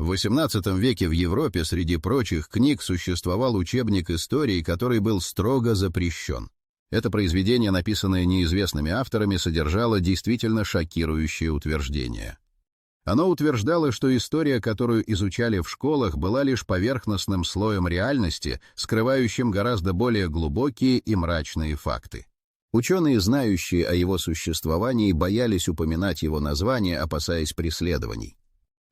В XVIII веке в Европе среди прочих книг существовал учебник истории, который был строго запрещен. Это произведение, написанное неизвестными авторами, содержало действительно шокирующие утверждения. Оно утверждало, что история, которую изучали в школах, была лишь поверхностным слоем реальности, скрывающим гораздо более глубокие и мрачные факты. Ученые, знающие о его существовании, боялись упоминать его название, опасаясь преследований.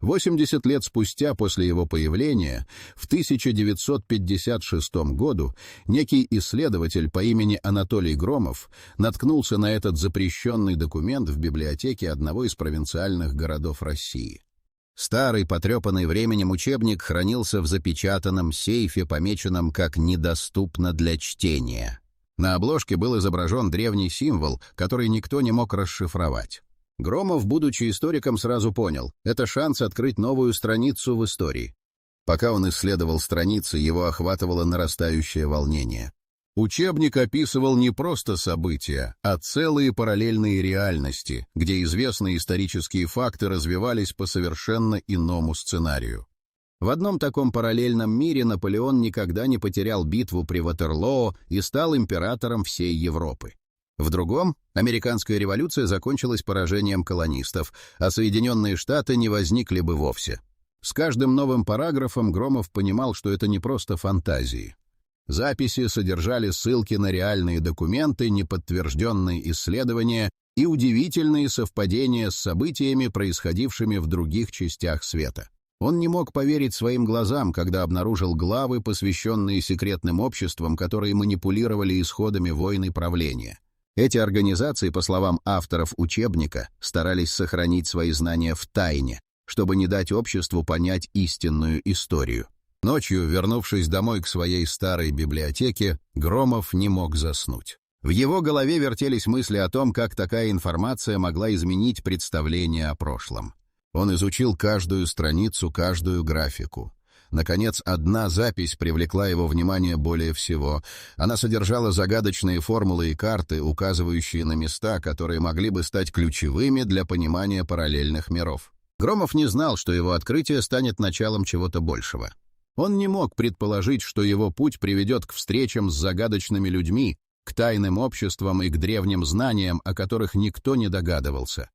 80 лет спустя после его появления, в 1956 году, некий исследователь по имени Анатолий Громов наткнулся на этот запрещенный документ в библиотеке одного из провинциальных городов России. Старый, потрепанный временем учебник хранился в запечатанном сейфе, помеченном как «недоступно для чтения». На обложке был изображен древний символ, который никто не мог расшифровать. Громов, будучи историком, сразу понял — это шанс открыть новую страницу в истории. Пока он исследовал страницы, его охватывало нарастающее волнение. Учебник описывал не просто события, а целые параллельные реальности, где известные исторические факты развивались по совершенно иному сценарию. В одном таком параллельном мире Наполеон никогда не потерял битву при Ватерлоо и стал императором всей Европы. В другом, американская революция закончилась поражением колонистов, а Соединенные Штаты не возникли бы вовсе. С каждым новым параграфом Громов понимал, что это не просто фантазии. Записи содержали ссылки на реальные документы, неподтвержденные исследования и удивительные совпадения с событиями, происходившими в других частях света. Он не мог поверить своим глазам, когда обнаружил главы, посвященные секретным обществам, которые манипулировали исходами войн и правления. Эти организации, по словам авторов учебника, старались сохранить свои знания в тайне, чтобы не дать обществу понять истинную историю. Ночью, вернувшись домой к своей старой библиотеке, Громов не мог заснуть. В его голове вертелись мысли о том, как такая информация могла изменить представление о прошлом. Он изучил каждую страницу, каждую графику. Наконец, одна запись привлекла его внимание более всего. Она содержала загадочные формулы и карты, указывающие на места, которые могли бы стать ключевыми для понимания параллельных миров. Громов не знал, что его открытие станет началом чего-то большего. Он не мог предположить, что его путь приведет к встречам с загадочными людьми, к тайным обществам и к древним знаниям, о которых никто не догадывался.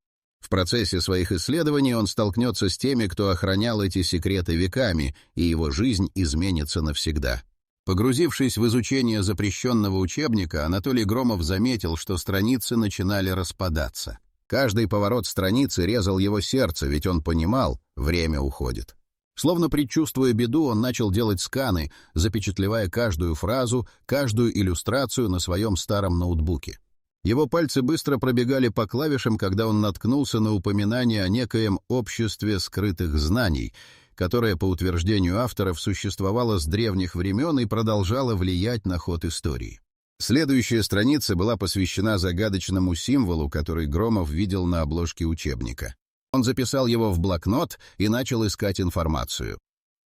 В процессе своих исследований он столкнется с теми, кто охранял эти секреты веками, и его жизнь изменится навсегда. Погрузившись в изучение запрещенного учебника, Анатолий Громов заметил, что страницы начинали распадаться. Каждый поворот страницы резал его сердце, ведь он понимал — время уходит. Словно предчувствуя беду, он начал делать сканы, запечатлевая каждую фразу, каждую иллюстрацию на своем старом ноутбуке. Его пальцы быстро пробегали по клавишам, когда он наткнулся на упоминание о некоем обществе скрытых знаний, которое, по утверждению авторов, существовало с древних времен и продолжало влиять на ход истории. Следующая страница была посвящена загадочному символу, который Громов видел на обложке учебника. Он записал его в блокнот и начал искать информацию.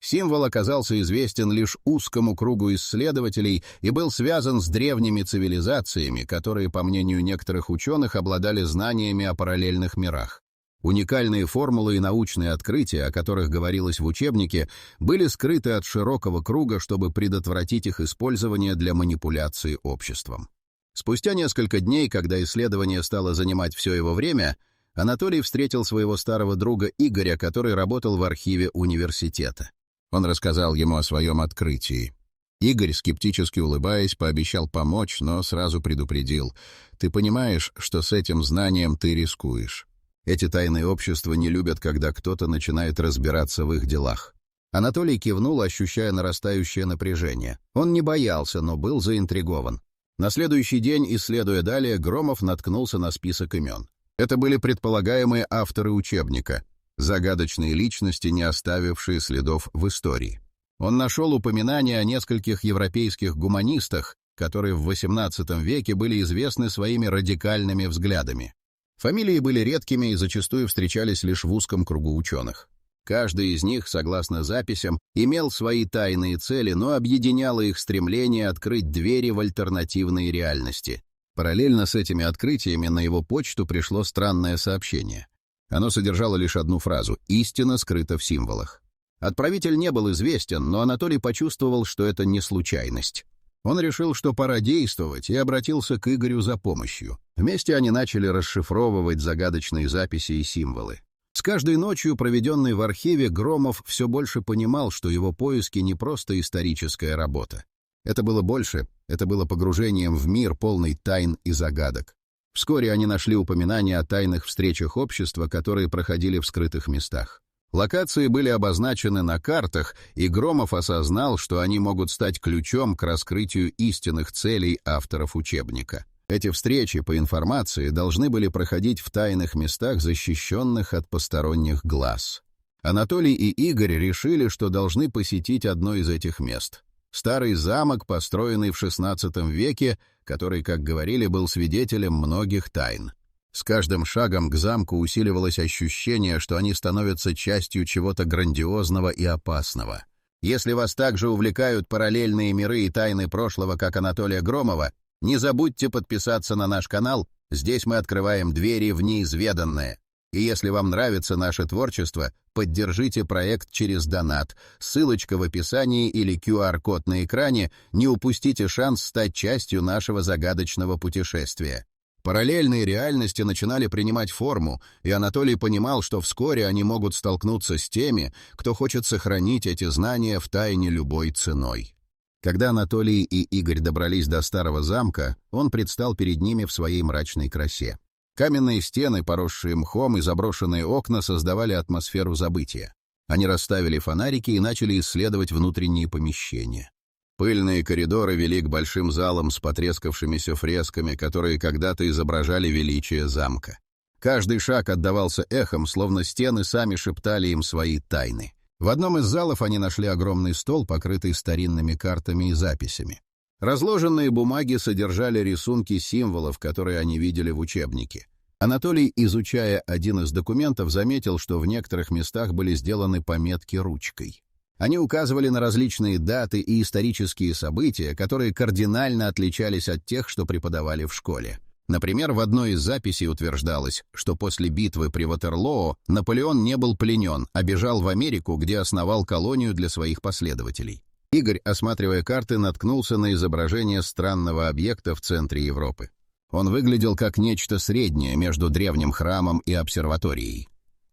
Символ оказался известен лишь узкому кругу исследователей и был связан с древними цивилизациями, которые, по мнению некоторых ученых, обладали знаниями о параллельных мирах. Уникальные формулы и научные открытия, о которых говорилось в учебнике, были скрыты от широкого круга, чтобы предотвратить их использование для манипуляции обществом. Спустя несколько дней, когда исследование стало занимать все его время, Анатолий встретил своего старого друга Игоря, который работал в архиве университета. Он рассказал ему о своем открытии. Игорь, скептически улыбаясь, пообещал помочь, но сразу предупредил: «Ты понимаешь, что с этим знанием ты рискуешь. Эти тайные общества не любят, когда кто-то начинает разбираться в их делах». Анатолий кивнул, ощущая нарастающее напряжение. Он не боялся, но был заинтригован. На следующий день, исследуя далее, Громов наткнулся на список имен. Это были предполагаемые авторы учебника. Загадочные личности, не оставившие следов в истории. Он нашел упоминания о нескольких европейских гуманистах, которые в XVIII веке были известны своими радикальными взглядами. Фамилии были редкими и зачастую встречались лишь в узком кругу ученых. Каждый из них, согласно записям, имел свои тайные цели, но объединяло их стремление открыть двери в альтернативные реальности. Параллельно с этими открытиями на его почту пришло странное сообщение. Оно содержало лишь одну фразу: «Истина скрыта в символах». Отправитель не был известен, но Анатолий почувствовал, что это не случайность. Он решил, что пора действовать, и обратился к Игорю за помощью. Вместе они начали расшифровывать загадочные записи и символы. С каждой ночью, проведенной в архиве, Громов все больше понимал, что его поиски не просто историческая работа. Это было больше, это было погружением в мир, полный тайн и загадок. Вскоре они нашли упоминания о тайных встречах общества, которые проходили в скрытых местах. Локации были обозначены на картах, и Громов осознал, что они могут стать ключом к раскрытию истинных целей авторов учебника. Эти встречи, по информации, должны были проходить в тайных местах, защищенных от посторонних глаз. Анатолий и Игорь решили, что должны посетить одно из этих мест. Старый замок, построенный в XVI веке, который, как говорили, был свидетелем многих тайн. С каждым шагом к замку усиливалось ощущение, что они становятся частью чего-то грандиозного и опасного. Если вас также увлекают параллельные миры и тайны прошлого, как Анатолия Громова, не забудьте подписаться на наш канал, здесь мы открываем двери в неизведанное. И если вам нравится наше творчество, поддержите проект через донат. Ссылочка в описании или QR-код на экране, не упустите шанс стать частью нашего загадочного путешествия. Параллельные реальности начинали принимать форму, и Анатолий понимал, что вскоре они могут столкнуться с теми, кто хочет сохранить эти знания в тайне любой ценой. Когда Анатолий и Игорь добрались до старого замка, он предстал перед ними в своей мрачной красе. Каменные стены, поросшие мхом, и заброшенные окна создавали атмосферу забытия. Они расставили фонарики и начали исследовать внутренние помещения. Пыльные коридоры вели к большим залам с потрескавшимися фресками, которые когда-то изображали величие замка. Каждый шаг отдавался эхом, словно стены сами шептали им свои тайны. В одном из залов они нашли огромный стол, покрытый старинными картами и записями. Разложенные бумаги содержали рисунки символов, которые они видели в учебнике. Анатолий, изучая один из документов, заметил, что в некоторых местах были сделаны пометки ручкой. Они указывали на различные даты и исторические события, которые кардинально отличались от тех, что преподавали в школе. Например, в одной из записей утверждалось, что после битвы при Ватерлоо Наполеон не был пленен, а бежал в Америку, где основал колонию для своих последователей. Игорь, осматривая карты, наткнулся на изображение странного объекта в центре Европы. Он выглядел как нечто среднее между древним храмом и обсерваторией.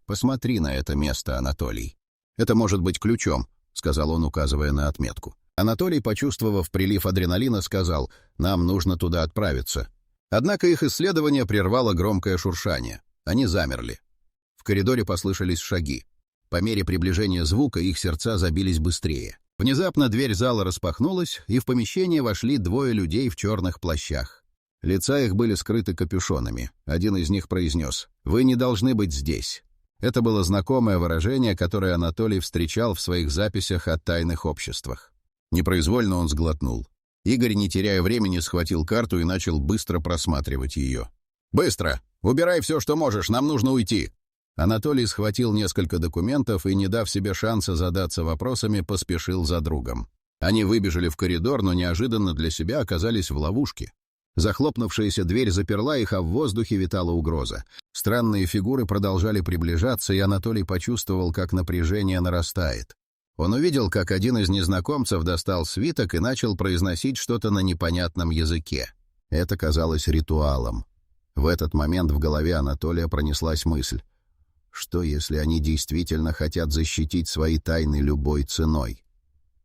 «Посмотри на это место, Анатолий. Это может быть ключом», — сказал он, указывая на отметку. Анатолий, почувствовав прилив адреналина, сказал: «Нам нужно туда отправиться». Однако их исследование прервало громкое шуршание. Они замерли. В коридоре послышались шаги. По мере приближения звука их сердца забились быстрее. Внезапно дверь зала распахнулась, и в помещение вошли двое людей в черных плащах. Лица их были скрыты капюшонами. Один из них произнес: «Вы не должны быть здесь». Это было знакомое выражение, которое Анатолий встречал в своих записях о тайных обществах. Непроизвольно он сглотнул. Игорь, не теряя времени, схватил карту и начал быстро просматривать ее. «Быстро! Убирай все, что можешь, нам нужно уйти!» Анатолий схватил несколько документов и, не дав себе шанса задаться вопросами, поспешил за другом. Они выбежали в коридор, но неожиданно для себя оказались в ловушке. Захлопнувшаяся дверь заперла их, а в воздухе витала угроза. Странные фигуры продолжали приближаться, и Анатолий почувствовал, как напряжение нарастает. Он увидел, как один из незнакомцев достал свиток и начал произносить что-то на непонятном языке. Это казалось ритуалом. В этот момент в голове Анатолия пронеслась мысль: что, если они действительно хотят защитить свои тайны любой ценой?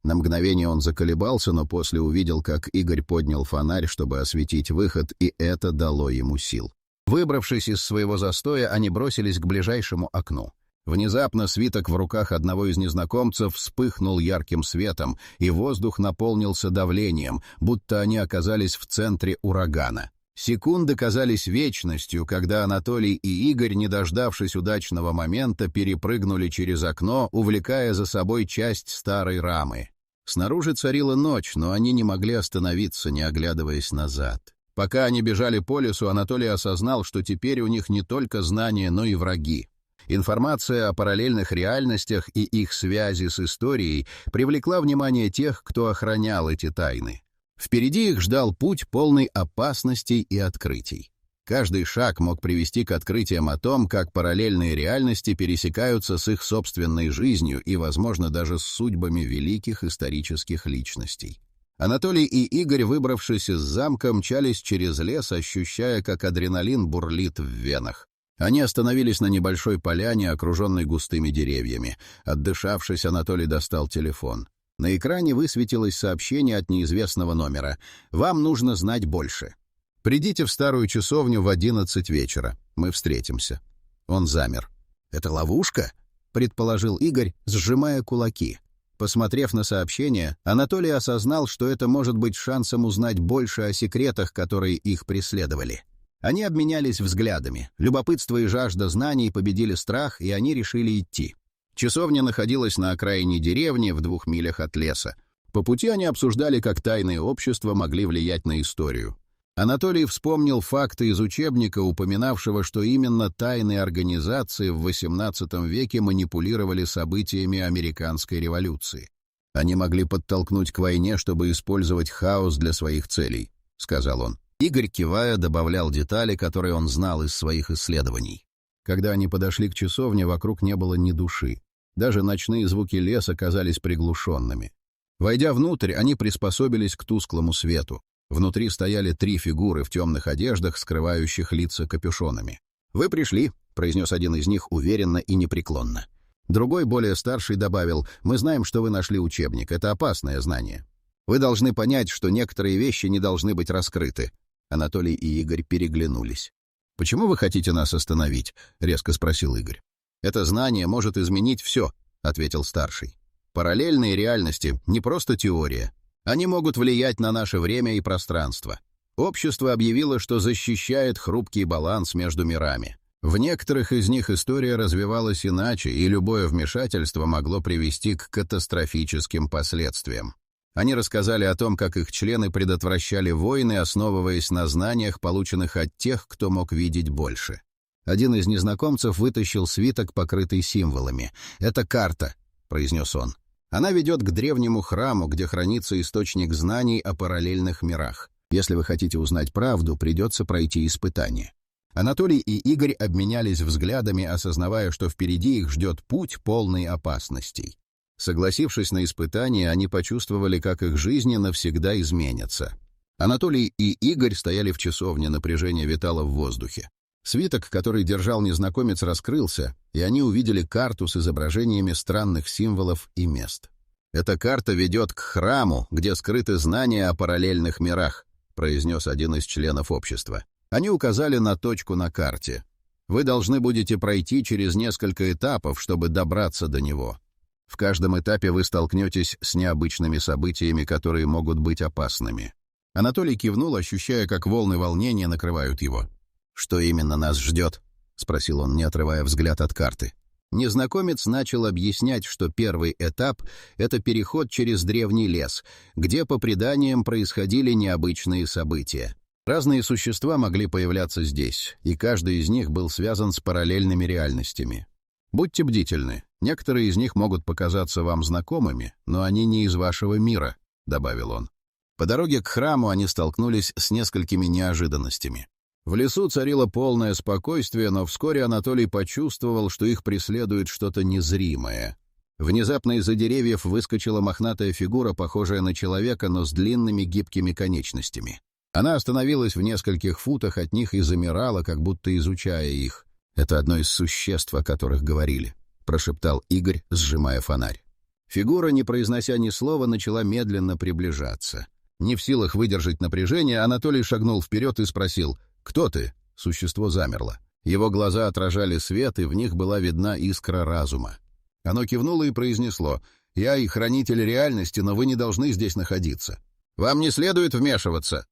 На мгновение он заколебался, но после увидел, как Игорь поднял фонарь, чтобы осветить выход, и это дало ему сил. Выбравшись из своего застоя, они бросились к ближайшему окну. Внезапно свиток в руках одного из незнакомцев вспыхнул ярким светом, и воздух наполнился давлением, будто они оказались в центре урагана. Секунды казались вечностью, когда Анатолий и Игорь, не дождавшись удачного момента, перепрыгнули через окно, увлекая за собой часть старой рамы. Снаружи царила ночь, но они не могли остановиться, не оглядываясь назад. Пока они бежали по лесу, Анатолий осознал, что теперь у них не только знания, но и враги. Информация о параллельных реальностях и их связи с историей привлекла внимание тех, кто охранял эти тайны. Впереди их ждал путь, полный опасностей и открытий. Каждый шаг мог привести к открытиям о том, как параллельные реальности пересекаются с их собственной жизнью и, возможно, даже с судьбами великих исторических личностей. Анатолий и Игорь, выбравшись из замка, мчались через лес, ощущая, как адреналин бурлит в венах. Они остановились на небольшой поляне, окруженной густыми деревьями. Отдышавшись, Анатолий достал телефон. На экране высветилось сообщение от неизвестного номера. «Вам нужно знать больше. Придите в старую часовню в 11 вечера. Мы встретимся». Он замер. «Это ловушка?» — предположил Игорь, сжимая кулаки. Посмотрев на сообщение, Анатолий осознал, что это может быть шансом узнать больше о секретах, которые их преследовали. Они обменялись взглядами. Любопытство и жажда знаний победили страх, и они решили идти. Часовня находилась на окраине деревни в 2 милях от леса. По пути они обсуждали, как тайные общества могли влиять на историю. Анатолий вспомнил факты из учебника, упоминавшего, что именно тайные организации в XVIII веке манипулировали событиями американской революции. «Они могли подтолкнуть к войне, чтобы использовать хаос для своих целей», — сказал он. Игорь, кивая, добавлял детали, которые он знал из своих исследований. Когда они подошли к часовне, вокруг не было ни души. Даже ночные звуки леса казались приглушенными. Войдя внутрь, они приспособились к тусклому свету. Внутри стояли 3 фигуры в темных одеждах, скрывающих лица капюшонами. «Вы пришли», — произнес один из них уверенно и непреклонно. Другой, более старший, добавил: «Мы знаем, что вы нашли учебник. Это опасное знание. Вы должны понять, что некоторые вещи не должны быть раскрыты». Анатолий и Игорь переглянулись. «Почему вы хотите нас остановить?» — резко спросил Игорь. «Это знание может изменить все», — ответил старший. «Параллельные реальности — не просто теория. Они могут влиять на наше время и пространство. Общество объявило, что защищает хрупкий баланс между мирами. В некоторых из них история развивалась иначе, и любое вмешательство могло привести к катастрофическим последствиям. Они рассказали о том, как их члены предотвращали войны, основываясь на знаниях, полученных от тех, кто мог видеть больше. Один из незнакомцев вытащил свиток, покрытый символами. «Это карта», — произнес он. «Она ведет к древнему храму, где хранится источник знаний о параллельных мирах. Если вы хотите узнать правду, придется пройти испытание». Анатолий и Игорь обменялись взглядами, осознавая, что впереди их ждет путь, полный опасностей. Согласившись на испытание, они почувствовали, как их жизни навсегда изменятся. Анатолий и Игорь стояли в часовне, напряжение витало в воздухе. Свиток, который держал незнакомец, раскрылся, и они увидели карту с изображениями странных символов и мест. «Эта карта ведет к храму, где скрыты знания о параллельных мирах», — произнес один из членов общества. Они указали на точку на карте. «Вы должны будете пройти через несколько этапов, чтобы добраться до него. В каждом этапе вы столкнетесь с необычными событиями, которые могут быть опасными». Анатолий кивнул, ощущая, как волны волнения накрывают его. «Что именно нас ждет?» — спросил он, не отрывая взгляд от карты. Незнакомец начал объяснять, что первый этап — это переход через древний лес, где, по преданиям, происходили необычные события. Разные существа могли появляться здесь, и каждый из них был связан с параллельными реальностями. Будьте бдительны, некоторые из них могут показаться вам знакомыми, но они не из вашего мира», — добавил он. По дороге к храму они столкнулись с несколькими неожиданностями. В лесу царило полное спокойствие, но вскоре Анатолий почувствовал, что их преследует что-то незримое. Внезапно из-за деревьев выскочила мохнатая фигура, похожая на человека, но с длинными гибкими конечностями. Она остановилась в нескольких футах от них и замирала, как будто изучая их. «Это одно из существ, о которых говорили», — прошептал Игорь, сжимая фонарь. Фигура, не произнося ни слова, начала медленно приближаться. Не в силах выдержать напряжение, Анатолий шагнул вперед и спросил: «Кто ты?» Существо замерло. Его глаза отражали свет, и в них была видна искра разума. Оно кивнуло и произнесло: «Я и хранитель реальности, но вы не должны здесь находиться. Вам не следует вмешиваться».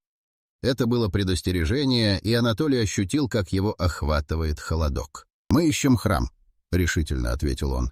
Это было предостережение, и Анатолий ощутил, как его охватывает холодок. «Мы ищем храм», — решительно ответил он.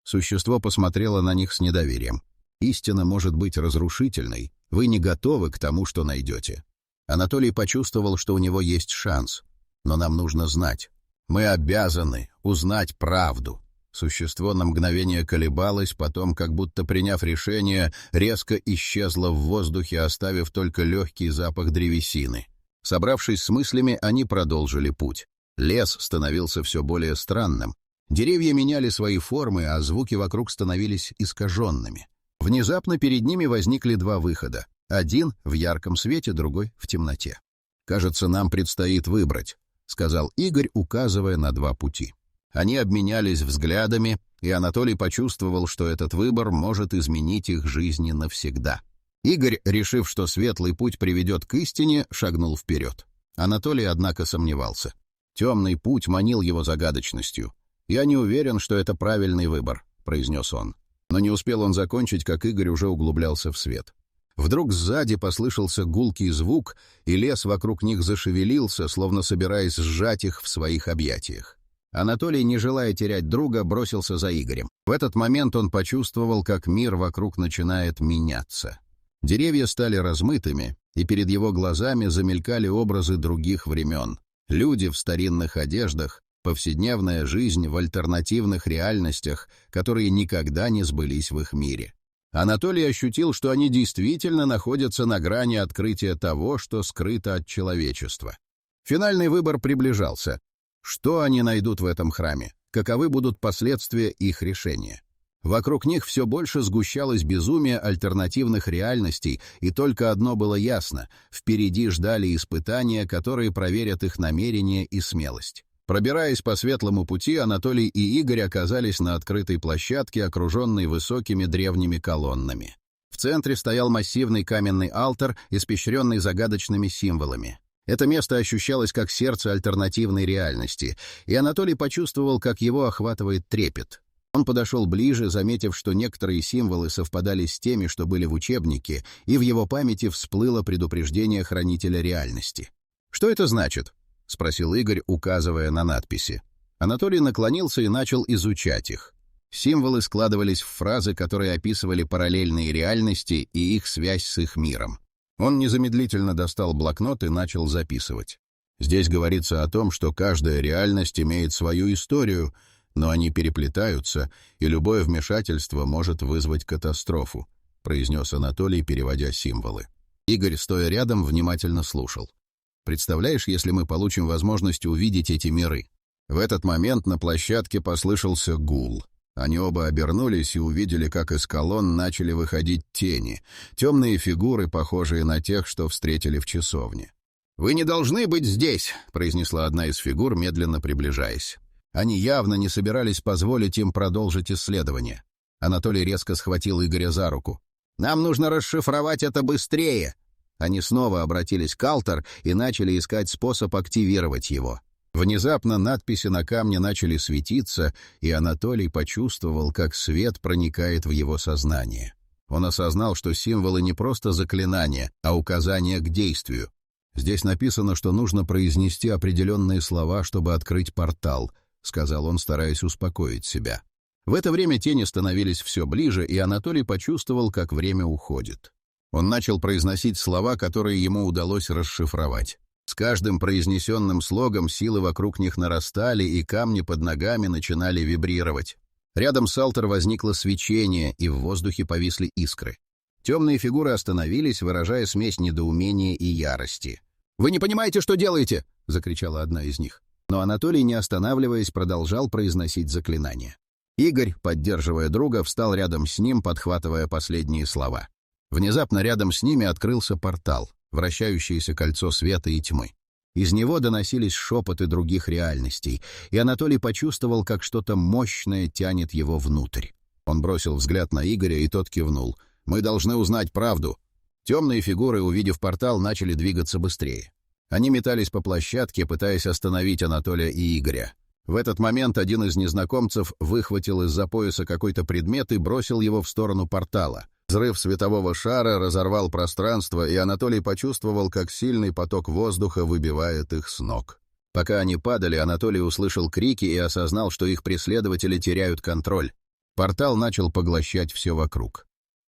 Существо посмотрело на них с недоверием. «Истина может быть разрушительной. Вы не готовы к тому, что найдете». Анатолий почувствовал, что у него есть шанс. «Но нам нужно знать. Мы обязаны узнать правду». Существо на мгновение колебалось, потом, как будто приняв решение, резко исчезло в воздухе, оставив только легкий запах древесины. Собравшись с мыслями, они продолжили путь. Лес становился все более странным. Деревья меняли свои формы, а звуки вокруг становились искаженными. Внезапно перед ними возникли два выхода. Один в ярком свете, другой в темноте. «Кажется, нам предстоит выбрать», — сказал Игорь, указывая на два пути. Они обменялись взглядами, и Анатолий почувствовал, что этот выбор может изменить их жизни навсегда. Игорь, решив, что светлый путь приведет к истине, шагнул вперед. Анатолий, однако, сомневался. Темный путь манил его загадочностью. «Я не уверен, что это правильный выбор», — произнес он. Но не успел он закончить, как Игорь уже углублялся в свет. Вдруг сзади послышался гулкий звук, и лес вокруг них зашевелился, словно собираясь сжать их в своих объятиях. Анатолий, не желая терять друга, бросился за Игорем. В этот момент он почувствовал, как мир вокруг начинает меняться. Деревья стали размытыми, и перед его глазами замелькали образы других времен. Люди в старинных одеждах, повседневная жизнь в альтернативных реальностях, которые никогда не сбылись в их мире. Анатолий ощутил, что они действительно находятся на грани открытия того, что скрыто от человечества. Финальный выбор приближался. Что они найдут в этом храме? Каковы будут последствия их решения? Вокруг них все больше сгущалось безумие альтернативных реальностей, и только одно было ясно — впереди ждали испытания, которые проверят их намерения и смелость. Пробираясь по светлому пути, Анатолий и Игорь оказались на открытой площадке, окруженной высокими древними колоннами. В центре стоял массивный каменный алтарь, испещренный загадочными символами. Это место ощущалось как сердце альтернативной реальности, и Анатолий почувствовал, как его охватывает трепет. Он подошел ближе, заметив, что некоторые символы совпадали с теми, что были в учебнике, и в его памяти всплыло предупреждение хранителя реальности. «Что это значит?» — спросил Игорь, указывая на надписи. Анатолий наклонился и начал изучать их. Символы складывались в фразы, которые описывали параллельные реальности и их связь с их миром. Он незамедлительно достал блокнот и начал записывать. Здесь говорится о том, что каждая реальность имеет свою историю, но они переплетаются, и любое вмешательство может вызвать катастрофу, произнес Анатолий, переводя символы. Игорь, стоя рядом, внимательно слушал. Представляешь, если мы получим возможность увидеть эти миры? В этот момент на площадке послышался гул. Они оба обернулись и увидели, как из колонн начали выходить тени, темные фигуры, похожие на тех, что встретили в часовне. «Вы не должны быть здесь», — произнесла одна из фигур, медленно приближаясь. Они явно не собирались позволить им продолжить исследование. Анатолий резко схватил Игоря за руку. «Нам нужно расшифровать это быстрее!» Они снова обратились к алтарю и начали искать способ активировать его. Внезапно надписи на камне начали светиться, и Анатолий почувствовал, как свет проникает в его сознание. Он осознал, что символы не просто заклинания, а указания к действию. «Здесь написано, что нужно произнести определенные слова, чтобы открыть портал», — сказал он, стараясь успокоить себя. В это время тени становились все ближе, и Анатолий почувствовал, как время уходит. Он начал произносить слова, которые ему удалось расшифровать. С каждым произнесенным слогом силы вокруг них нарастали, и камни под ногами начинали вибрировать. Рядом с алтарем возникло свечение, и в воздухе повисли искры. Темные фигуры остановились, выражая смесь недоумения и ярости. «Вы не понимаете, что делаете!» — закричала одна из них. Но Анатолий, не останавливаясь, продолжал произносить заклинание. Игорь, поддерживая друга, встал рядом с ним, подхватывая последние слова. Внезапно рядом с ними открылся портал, вращающееся кольцо света и тьмы. Из него доносились шепоты других реальностей, и Анатолий почувствовал, как что-то мощное тянет его внутрь. Он бросил взгляд на Игоря, и тот кивнул. «Мы должны узнать правду». Темные фигуры, увидев портал, начали двигаться быстрее. Они метались по площадке, пытаясь остановить Анатолия и Игоря. В этот момент один из незнакомцев выхватил из-за пояса какой-то предмет и бросил его в сторону портала. Взрыв светового шара разорвал пространство, и Анатолий почувствовал, как сильный поток воздуха выбивает их с ног. Пока они падали, Анатолий услышал крики и осознал, что их преследователи теряют контроль. Портал начал поглощать все вокруг.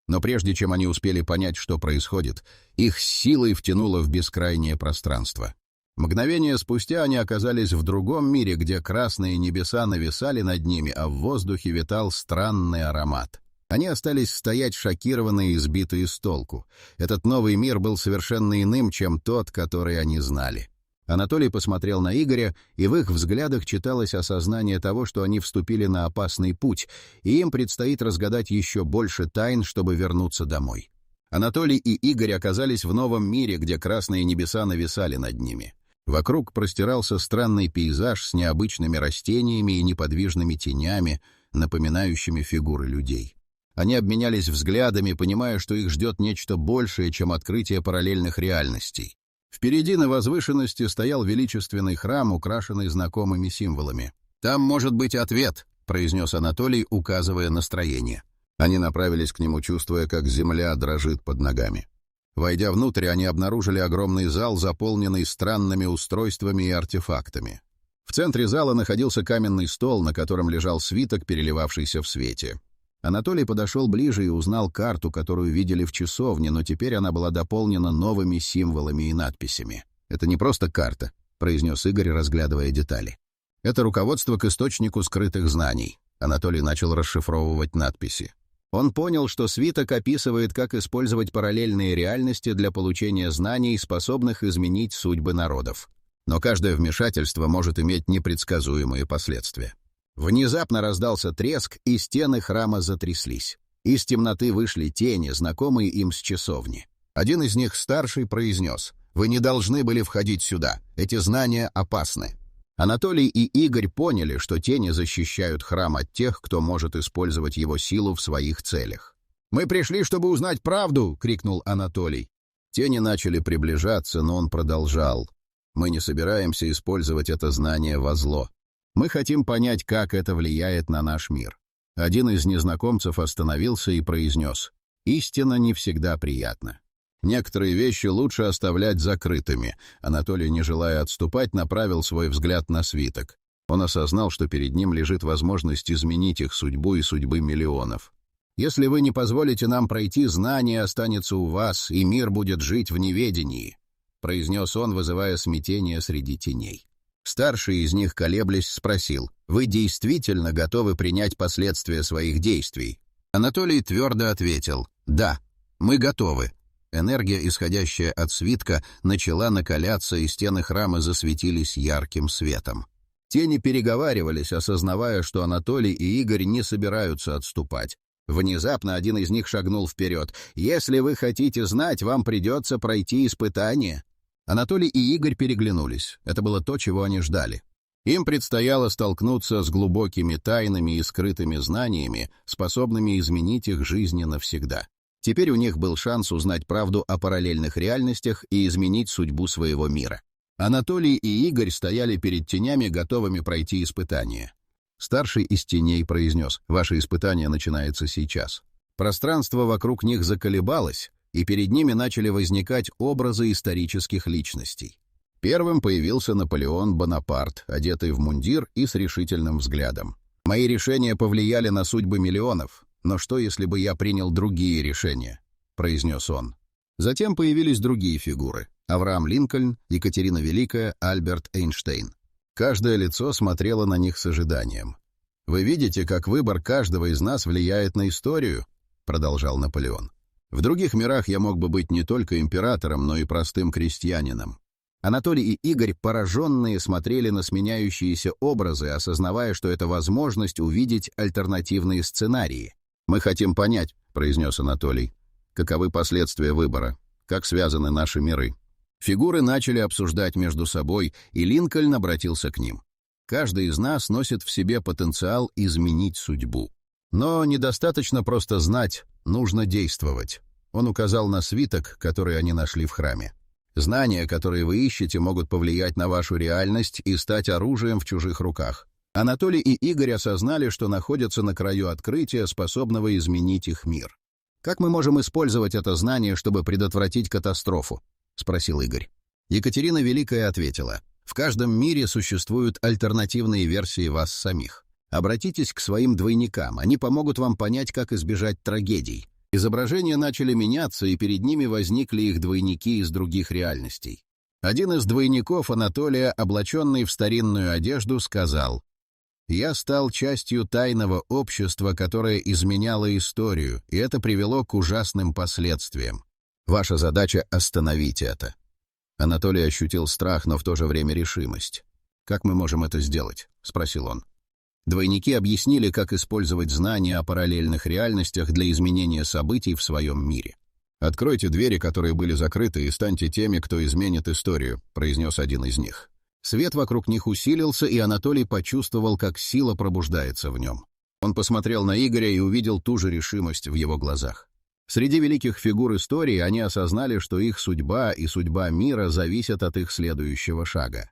Но прежде чем они успели понять, что происходит, их силой втянуло в бескрайнее пространство. Мгновение спустя они оказались в другом мире, где красные небеса нависали над ними, а в воздухе витал странный аромат. Они остались стоять шокированные и сбитые с толку. Этот новый мир был совершенно иным, чем тот, который они знали. Анатолий посмотрел на Игоря, и в их взглядах читалось осознание того, что они вступили на опасный путь, и им предстоит разгадать еще больше тайн, чтобы вернуться домой. Анатолий и Игорь оказались в новом мире, где красные небеса нависали над ними. Вокруг простирался странный пейзаж с необычными растениями и неподвижными тенями, напоминающими фигуры людей. Они обменялись взглядами, понимая, что их ждет нечто большее, чем открытие параллельных реальностей. Впереди на возвышенности стоял величественный храм, украшенный знакомыми символами. «Там может быть ответ», — произнес Анатолий, указывая настроение. Они направились к нему, чувствуя, как земля дрожит под ногами. Войдя внутрь, они обнаружили огромный зал, заполненный странными устройствами и артефактами. В центре зала находился каменный стол, на котором лежал свиток, переливавшийся в свете. Анатолий подошел ближе и узнал карту, которую видели в часовне, но теперь она была дополнена новыми символами и надписями. «Это не просто карта», — произнес Игорь, разглядывая детали. «Это руководство к источнику скрытых знаний». Анатолий начал расшифровывать надписи. Он понял, что свиток описывает, как использовать параллельные реальности для получения знаний, способных изменить судьбы народов. Но каждое вмешательство может иметь непредсказуемые последствия. Внезапно раздался треск, и стены храма затряслись. Из темноты вышли тени, знакомые им с часовни. Один из них, старший, произнес: «Вы не должны были входить сюда. Эти знания опасны». Анатолий и Игорь поняли, что тени защищают храм от тех, кто может использовать его силу в своих целях. «Мы пришли, чтобы узнать правду!» — крикнул Анатолий. Тени начали приближаться, но он продолжал: «Мы не собираемся использовать это знание во зло. Мы хотим понять, как это влияет на наш мир». Один из незнакомцев остановился и произнес: «Истина не всегда приятна. Некоторые вещи лучше оставлять закрытыми». Анатолий, не желая отступать, направил свой взгляд на свиток. Он осознал, что перед ним лежит возможность изменить их судьбу и судьбы миллионов. «Если вы не позволите нам пройти, знание останется у вас, и мир будет жить в неведении», — произнес он, вызывая смятение среди теней. Старший из них, колеблясь, спросил: «Вы действительно готовы принять последствия своих действий?» Анатолий твердо ответил: «Да, мы готовы». Энергия, исходящая от свитка, начала накаляться, и стены храма засветились ярким светом. Тени переговаривались, осознавая, что Анатолий и Игорь не собираются отступать. Внезапно один из них шагнул вперед: «Если вы хотите знать, вам придется пройти испытание». Анатолий и Игорь переглянулись. Это было то, чего они ждали. Им предстояло столкнуться с глубокими тайнами и скрытыми знаниями, способными изменить их жизни навсегда. Теперь у них был шанс узнать правду о параллельных реальностях и изменить судьбу своего мира. Анатолий и Игорь стояли перед тенями, готовыми пройти испытание. Старший из теней произнес: «Ваше испытание начинается сейчас». Пространство вокруг них заколебалось, и перед ними начали возникать образы исторических личностей. Первым появился Наполеон Бонапарт, одетый в мундир и с решительным взглядом. «Мои решения повлияли на судьбы миллионов, но что, если бы я принял другие решения?» — произнес он. Затем появились другие фигуры: Авраам Линкольн, Екатерина Великая, Альберт Эйнштейн. Каждое лицо смотрело на них с ожиданием. «Вы видите, как выбор каждого из нас влияет на историю?» — продолжал Наполеон. «В других мирах я мог бы быть не только императором, но и простым крестьянином». Анатолий и Игорь, пораженные, смотрели на сменяющиеся образы, осознавая, что это возможность увидеть альтернативные сценарии. «Мы хотим понять», — произнес Анатолий, — «каковы последствия выбора, как связаны наши миры». Фигуры начали обсуждать между собой, и Линкольн обратился к ним. «Каждый из нас носит в себе потенциал изменить судьбу. Но недостаточно просто знать, нужно действовать». Он указал на свиток, который они нашли в храме. «Знания, которые вы ищете, могут повлиять на вашу реальность и стать оружием в чужих руках». Анатолий и Игорь осознали, что находятся на краю открытия, способного изменить их мир. «Как мы можем использовать это знание, чтобы предотвратить катастрофу?» — спросил Игорь. Екатерина Великая ответила: «В каждом мире существуют альтернативные версии вас самих. Обратитесь к своим двойникам, они помогут вам понять, как избежать трагедий». Изображения начали меняться, и перед ними возникли их двойники из других реальностей. Один из двойников Анатолия, облаченный в старинную одежду, сказал: Я стал частью тайного общества, которое изменяло историю, и это привело к ужасным последствиям. Ваша задача — остановить это». Анатолий ощутил страх, но в то же время решимость. «Как мы можем это сделать?» — спросил он. Двойники объяснили, как использовать знания о параллельных реальностях для изменения событий в своем мире. «Откройте двери, которые были закрыты, и станьте теми, кто изменит историю», — произнес один из них. Свет вокруг них усилился, и Анатолий почувствовал, как сила пробуждается в нем. Он посмотрел на Игоря и увидел ту же решимость в его глазах. Среди великих фигур истории они осознали, что их судьба и судьба мира зависят от их следующего шага.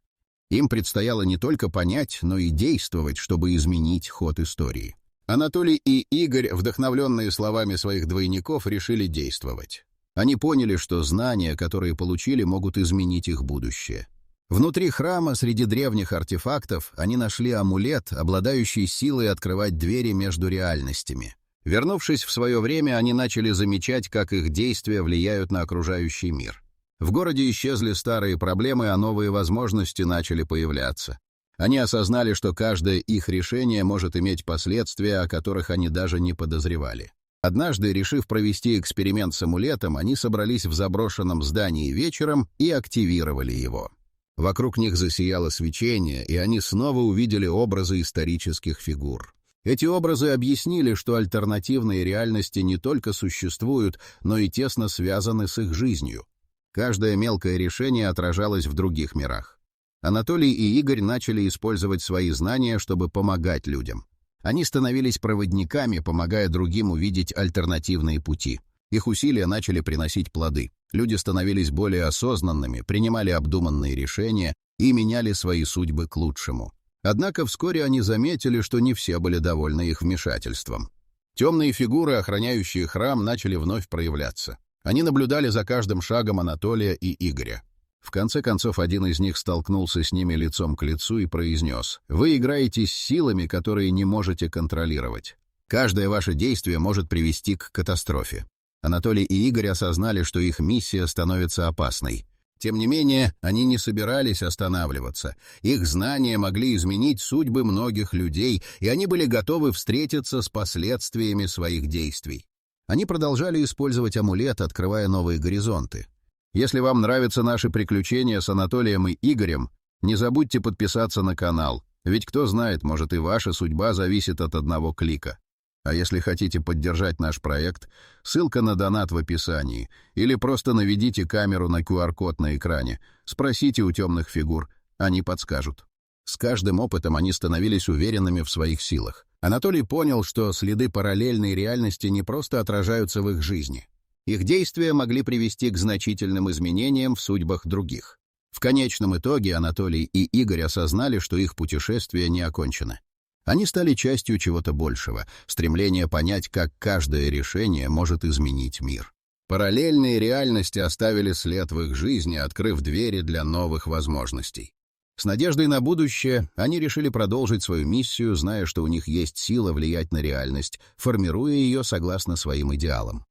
Им предстояло не только понять, но и действовать, чтобы изменить ход истории. Анатолий и Игорь, вдохновленные словами своих двойников, решили действовать. Они поняли, что знания, которые получили, могут изменить их будущее. Внутри храма, среди древних артефактов, они нашли амулет, обладающий силой открывать двери между реальностями. Вернувшись в свое время, они начали замечать, как их действия влияют на окружающий мир. В городе исчезли старые проблемы, а новые возможности начали появляться. Они осознали, что каждое их решение может иметь последствия, о которых они даже не подозревали. Однажды, решив провести эксперимент с амулетом, они собрались в заброшенном здании вечером и активировали его. Вокруг них засияло свечение, и они снова увидели образы исторических фигур. Эти образы объяснили, что альтернативные реальности не только существуют, но и тесно связаны с их жизнью. Каждое мелкое решение отражалось в других мирах. Анатолий и Игорь начали использовать свои знания, чтобы помогать людям. Они становились проводниками, помогая другим увидеть альтернативные пути. Их усилия начали приносить плоды. Люди становились более осознанными, принимали обдуманные решения и меняли свои судьбы к лучшему. Однако вскоре они заметили, что не все были довольны их вмешательством. Темные фигуры, охраняющие храм, начали вновь проявляться. Они наблюдали за каждым шагом Анатолия и Игоря. В конце концов, один из них столкнулся с ними лицом к лицу и произнес: «Вы играете с силами, которые не можете контролировать. Каждое ваше действие может привести к катастрофе». Анатолий и Игорь осознали, что их миссия становится опасной. Тем не менее, они не собирались останавливаться. Их знания могли изменить судьбы многих людей, и они были готовы встретиться с последствиями своих действий. Они продолжали использовать амулет, открывая новые горизонты. Если вам нравятся наши приключения с Анатолием и Игорем, не забудьте подписаться на канал, ведь кто знает, может и ваша судьба зависит от одного клика. А если хотите поддержать наш проект, ссылка на донат в описании, или просто наведите камеру на QR-код на экране, спросите у темных фигур, они подскажут. С каждым опытом они становились уверенными в своих силах. Анатолий понял, что следы параллельной реальности не просто отражаются в их жизни. Их действия могли привести к значительным изменениям в судьбах других. В конечном итоге Анатолий и Игорь осознали, что их путешествие не окончено. Они стали частью чего-то большего, стремления понять, как каждое решение может изменить мир. Параллельные реальности оставили след в их жизни, открыв двери для новых возможностей. С надеждой на будущее они решили продолжить свою миссию, зная, что у них есть сила влиять на реальность, формируя ее согласно своим идеалам.